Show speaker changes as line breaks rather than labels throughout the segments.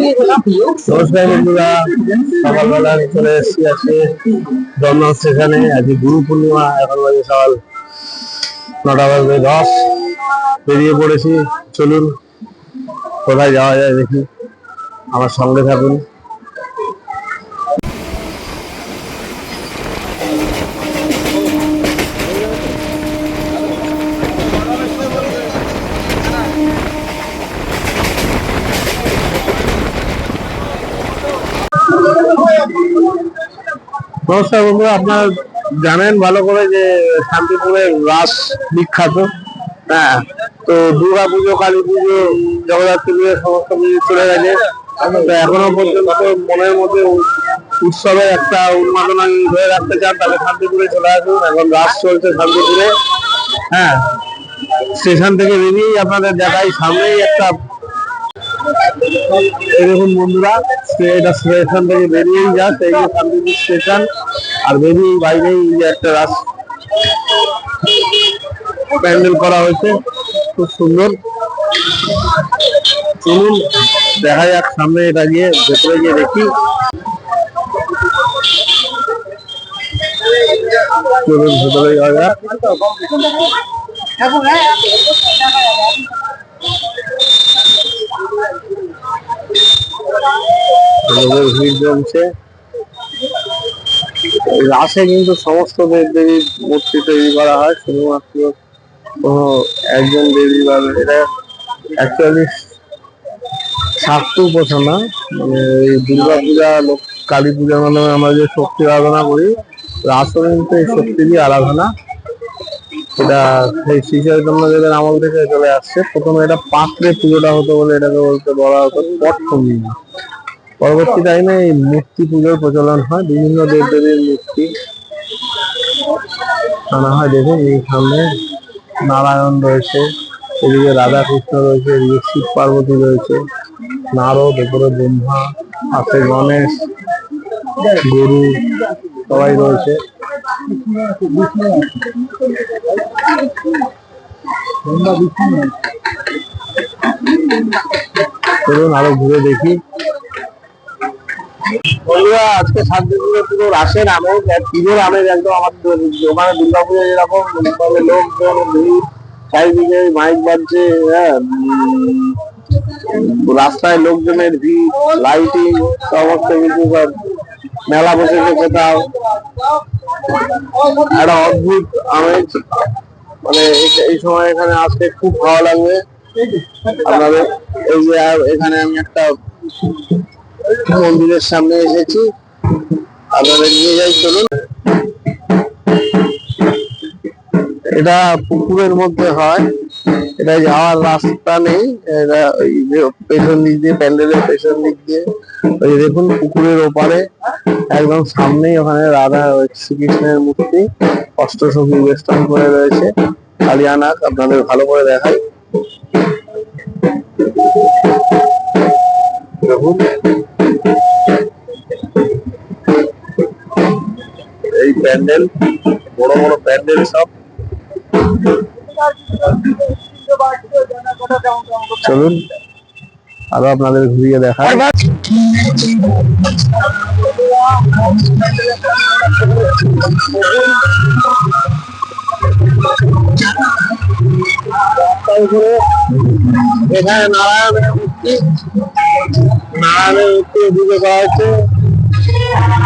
নমস্কার বন্ধুরা, সকালবেলা চলে এসেছি আজকে দমদম স্টেশনে। আজকে গুরু পূর্ণিমা। এখন বাজে সকাল 9:10। বেরিয়ে পড়েছি। চলুন কোথায় যাওয়া যায় দেখি, আমার সঙ্গে থাকুন। নমস্কার বন্ধুরা, আপনার জানেন ভালো করে যে শান্তিপুরের রাস বিখ্যাত। হ্যাঁ, তো দুর্গা পুজো, কালী পুজো, জগদ্ধাত্রী পুজো সমস্ত পুজো চলে গেছে। এখনো পর্যন্ত মনের মধ্যে উৎসবের একটা উন্মাদনা ধরে রাখতে চান, তাহলে শান্তিপুরে চলে আসুন। এখন রাস চলছে শান্তিপুরে। হ্যাঁ, স্টেশন থেকে বেরিয়েই আপনাদের দেখাই, সামনেই একটা দেখুন বন্ধুরা, এটা স্টেশন থেকে বেরিয়েই যাচ্ছে, এই যে শান্তিপুর স্টেশন। আর বেরিয়ে বাইরেই একটা রাস প্যান্ডেল করা হয়েছে, খুব সুন্দর। চলুন দেখা যাক সামনে, এটা গিয়ে ভেতরে গিয়ে দেখি। চলুন ভেতরে যাওয়া যাক। ভিড় জমছে। রাসে কিন্তু সমস্ত দেব দেবীর মূর্তি তৈরি করা হয়, শুধুমাত্র কোনো একজন দেবী বা এটা অ্যাকচুয়ালি শাস্ত্র উপাসনা। মানে এই দুর্গা পূজা, কালী পূজার মাধ্যমে আমরা যে শক্তি আরাধনা করি, রাসও কিন্তু এই শক্তিরই আরাধনা। এটা সেই শ্রী চৈতন্যদেবের আমল থেকে চলে আসছে। প্রথমে এটা পাত্রে পুজোটা হতো বলে এটাকে বলা হতো পট পূর্ণিমা। পরবর্তী টাইমে এই মূর্তি পুজোর প্রচলন হয়, বিভিন্ন দেবদেবীর মূর্তি আনা হয়। দেখুন এই সামনে নারায়ণ রয়েছে, এদিকে রাধা কৃষ্ণ রয়েছে, এদিকে শিব পার্বতী রয়েছে, নারদ, উপরে ব্রহ্মা আছে, গণেশ, গরু সবাই রয়েছে। চলুন আরো ঘুরে দেখি। বন্ধুরা, আজকে শান্তিপুরে পুরো রাসের আমেজ, পুজোর আমেজ একদম। আমাদের ওখানে দুর্গাপুজো যেরকম লোকজন ভিড়, চারিদিকে মাইক বাজছে, হ্যাঁ, রাস্তায় লোকজনের ভিড়, লাইটিং, সমস্ত কিছু, সব মেলা বসেছে কোথাও। একটা অদ্ভুত আমেজ, মানে এই সময় এখানে আসতে খুব ভালো লাগবে আপনাদের। এই যে এখানে আমি একটা মন্দিরের সামনে এসেছি, আপনাদের নিয়ে যাই, চলুন। এটা পুকুরের মধ্যে হয়, এটা যাওয়ার রাস্তা নেই। এটা ওই যে পেছন দিক দিয়ে, প্যান্ডেলের পেছন দিক দিয়ে, ওই দেখুন পুকুরের ওপারে একদম সামনেই ওখানে রাধা শ্রীকৃষ্ণের মূর্তি অষ্টসখী বেষ্টন করে রয়েছে। কালিয়ানাথ আপনাদের ভালো করে দেখাই, দেখুন এই প্যান্ডেল, বড় বড় প্যান্ডেল সব। চলুন আরো আপনাদের ঘুরিয়ে দেখাই। এখানে নারায়ণের মূর্তি, এদিকে করা হচ্ছে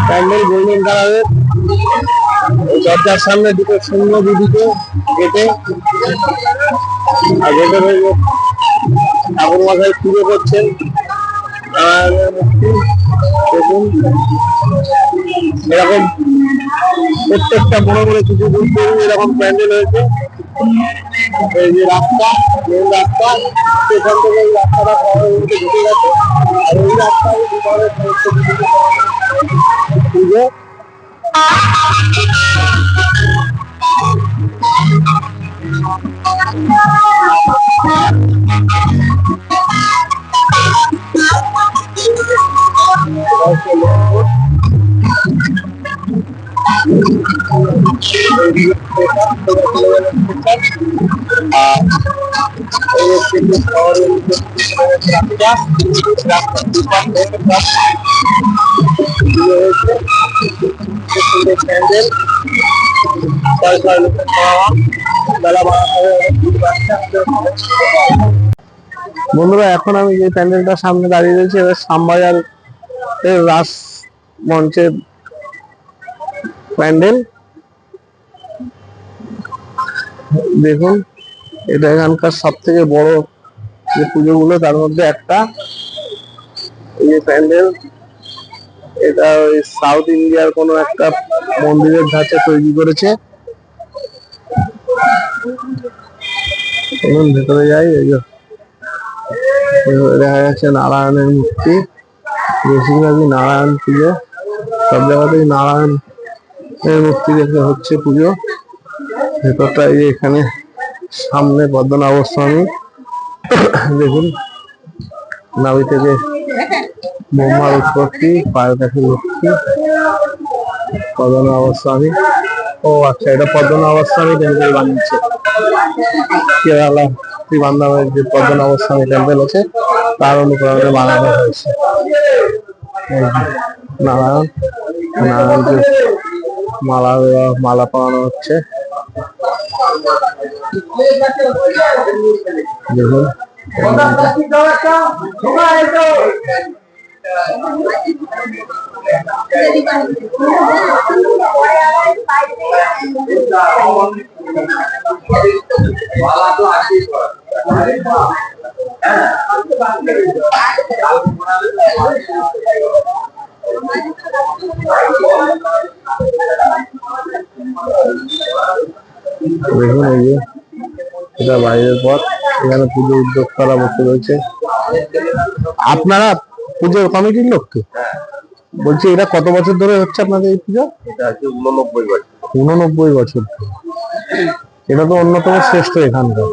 প্যান্ডেল গোল্ডেন কালারের। দরজার সামনে দুটো শূন্য, দুদিকে গেটে, আর গেটে ঠাকুর মশাই পুজো করছেন নারায়ণের মূর্তি। দেখুন এরকম প্রত্যেকটা বড় বড় কিছু এরকম প্যান্ডেল হয়েছে। এই যে রাস্তা, মেন রাস্তা, সেখান থেকে এই রাস্তাটা শহরের মধ্যে ঢুকে গেছে। আর এই রাস্তায় পুজো। প্যান্ডেল বন্ধুরা, এখন আমি যে প্যান্ডেলটার সামনে দাঁড়িয়ে রয়েছি এটা শ্যামবাজার রাস মঞ্চের প্যান্ডেল। দেখুন, এটা এখানকার সব থেকে বড় যে পুজোগুলো তার মধ্যে একটা এই প্যান্ডেল। এটা ওই সাউথ ইন্ডিয়ার কোনো একটা মন্দিরের ধাঁচে তৈরি করেছে। ভেতরে যাই, দেখা যাচ্ছে নারায়ণের মূর্তি। বেশিরভাগই নারায়ণ পুজো, সব জায়গাতেই নারায়ণের মূর্তি দেখে হচ্ছে পুজো। ভেতরটা এই এখানে সামনে পদ্মনাভ স্বামী, দেখুন নাভি থেকে ব্রহ্মার উৎপত্তি, পায়ের কাছে লক্ষ্মী, পদ্মনাভ স্বামী। ও আচ্ছা, এটা পদ্মনাভ স্বামী টেম্পল বানিয়েছে কেরালা ত্রিবান্ধামের যে পদ্মনাভ স্বামী টেম্পল আছে তার অনুকরণে বানানো হয়েছে। নারায়ণকে মালা পরানো হচ্ছে। দেখুন দেখুন, এই যে এটা বাইরের পথ, এখানে পুজো উদ্যোক্তারা বসে রয়েছে। আপনারা পুজোর কমিটির লোক তো? বলছি, এটা কত বছর ধরে হচ্ছে আপনাদের এই পুজো?
89 বছর।
89 বছর। এটা তো অন্যতম শ্রেষ্ঠ এখানকার।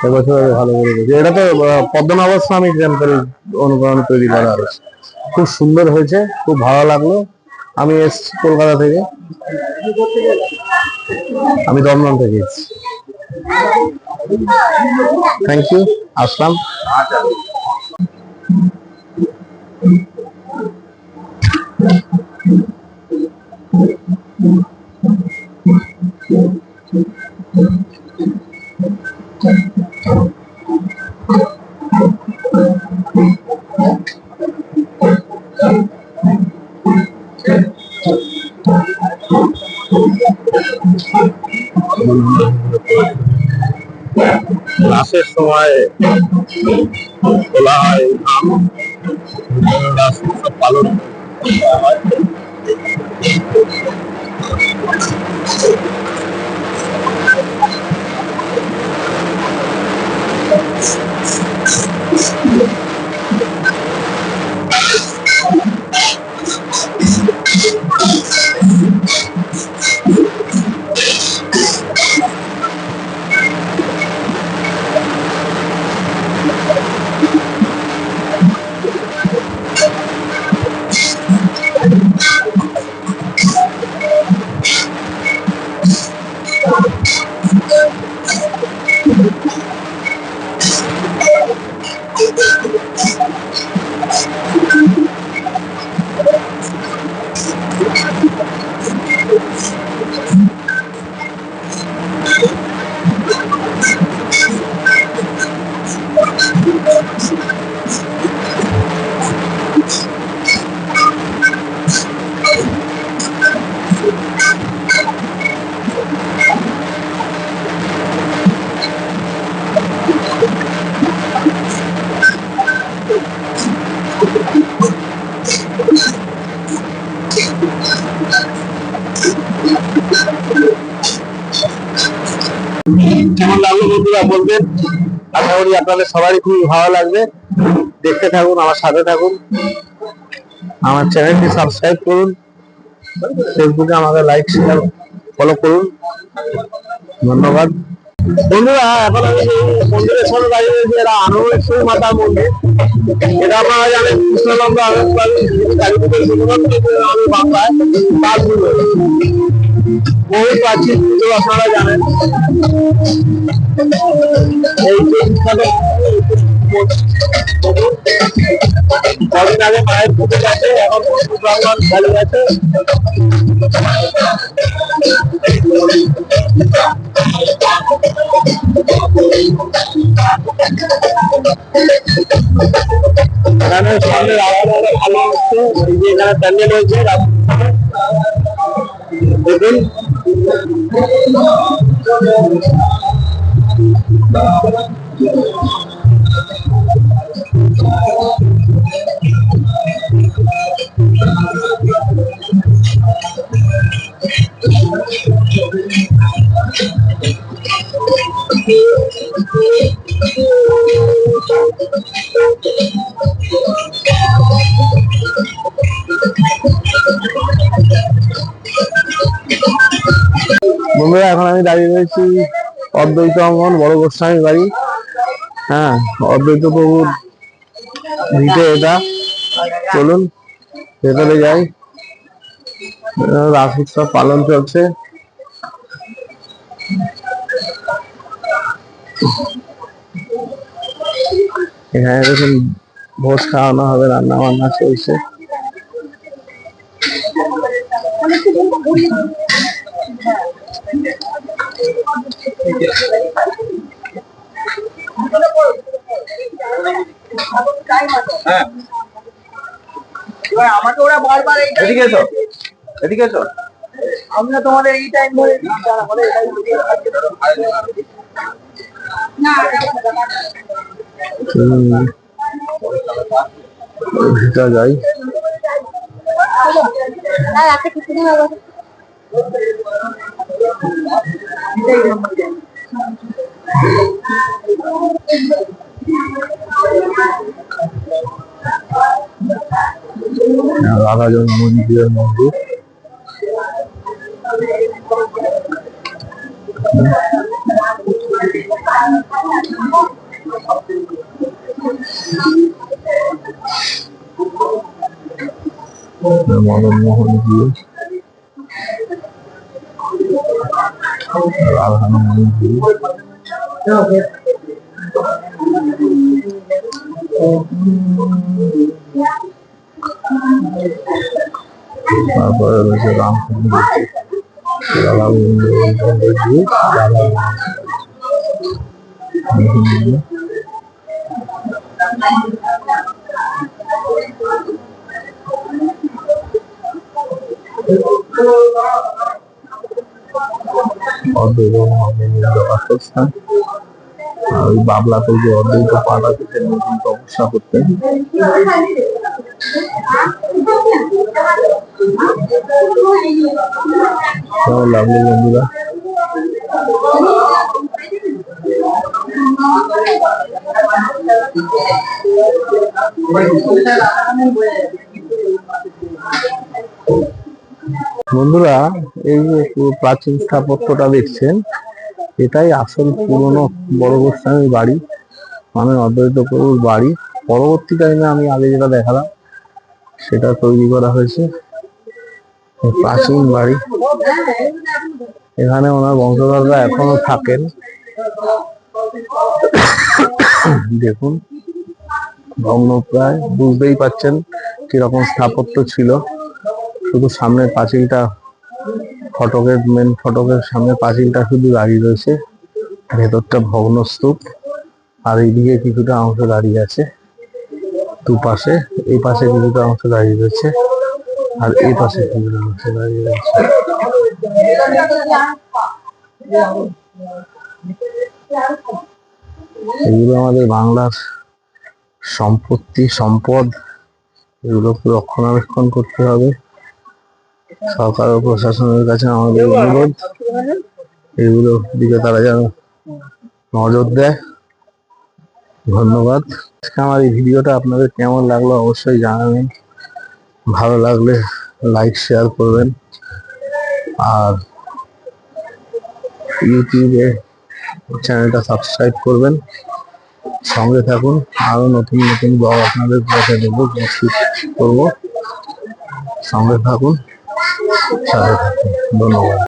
এবছর ভালো করে গেছে। এটা তো পদ্মনাভ স্বামী টেম্পল অনুকরণ তৈরি করা হয়েছে। খুব সুন্দর হয়েছে, খুব ভালো লাগলো। আমি এসছি কলকাতা থেকে, আমি দমদম থেকে এসছি। থ্যাংক ইউ, আসলাম। রাসের সময় খোলা হয় রাস পালন হয়। কেমন লাগলো বন্ধুরা বলবেন। আশা করি আপনাদের সবারই খুবই ভালো লাগবে। দেখতে থাকুন, আমার সাথে থাকুন, আমার চ্যানেলটি সাবস্ক্রাইব করুন, ফেসবুকে আমাদের লাইক শেয়ার ফলো করুন। ধন্যবাদ বন্ধুরা। এখন আমি মন্দিরের সামনে দাঁড়িয়ে রয়েছি, এটা আনন্দেশ্বরী মাতার মন্দির। এটা আপনারা জানেন কৃষ্ণনন্দ আনন্দবাড়ি বাংলায় বহু প্রাচীন পুজো আপনারা জানেন। এই যে বিখ্যাত কদিন আগে মায়ের পুজো গেছে, এখন মন্দির প্রাঙ্গণ খালি আছে। এখানে সামনে রাস্তা ভালো হচ্ছে, এই যে এখানে প্যান্ডেল হয়েছে দেখুন। বন্ধুরা, এখন আমি দাঁড়িয়ে রয়েছি অদ্বৈত অঙ্গন বড় গোস্বামী বাড়ি। হ্যাঁ, অদ্বৈত প্রভুর ভিটে এটা। চলুন ভেতরে যাই। রাস উৎসব পালন চলছে। এখানে দেখুন ভোজ খাওয়ানো হবে, রান্না বান্না চলছে।
আমাকে ওরা বারবার এদিকে এসো, এদিকে এসো, আমরা তোমাদের এই টাইম ধরে
ভিটা যাই। রাধাজন মন্দিরের মন্দির। মদন মোহন দিয়ে রাধারমণী দিয়ে তারপরে রয়েছে রামচন্দ্র অদ্বৈত বাসস্থান। আর ওই বাবলাতে যে অদ্বৈত পাঠ আছে নতুন তপস্যা করতেন। কেমন লাগলো বন্ধুরা? বন্ধুরা, এই যে প্রাচীন স্থাপত্যটা দেখছেন, এটাই আসল পুরনো বড় গোস্বামী বাড়ি, মানে অদ্বৈত প্রভুর বাড়ি। পরবর্তী টাইমে আমি আগে যেটা দেখালাম সেটা তৈরি করা হয়েছে। প্রাচীন বাড়ি, এখানে ওনার বংশধররা এখনো থাকেন। দেখুন ভগ্নপ্রায়, বুঝতেই পাচ্ছেন কিরকম স্থাপত্য ছিল। শুধু সামনে পাঁচিলটা, ফটকের মেন ফটকের সামনে পাঁচিলটা শুধু দাঁড়িয়ে রয়েছে, ভেতরটা ভগ্নস্তূপ। আর এইদিকে কিছুটা অংশ দাঁড়িয়ে আছে দুপাশে, এই পাশে কিছুটা অংশ দাঁড়িয়ে রয়েছে, আর এই পাশে কিছুটা অংশ দাঁড়িয়ে রয়েছে। এগুলো আমাদের বাংলার সম্পত্তি, সম্পদ। এগুলোকে রক্ষণাবেক্ষণ করতে হবে। সরকার ও প্রশাসনের কাছে আমাদের অনুরোধ, এগুলোর দিকে তারা যেন নজর দেয়। ধন্যবাদ। আমার এই ভিডিওটা আপনাদের কেমন লাগলো অবশ্যই জানাবেন। ভালো লাগলে লাইক শেয়ার করবেন, আর ইউটিউবে চ্যানেলটা সাবস্ক্রাইব করবেন। সঙ্গে থাকুন, আরো নতুন নতুন ব্লগ আপনাদের কাছে দেবো, করবো। সঙ্গে থাকুন, সাথে থাকুন। ধন্যবাদ।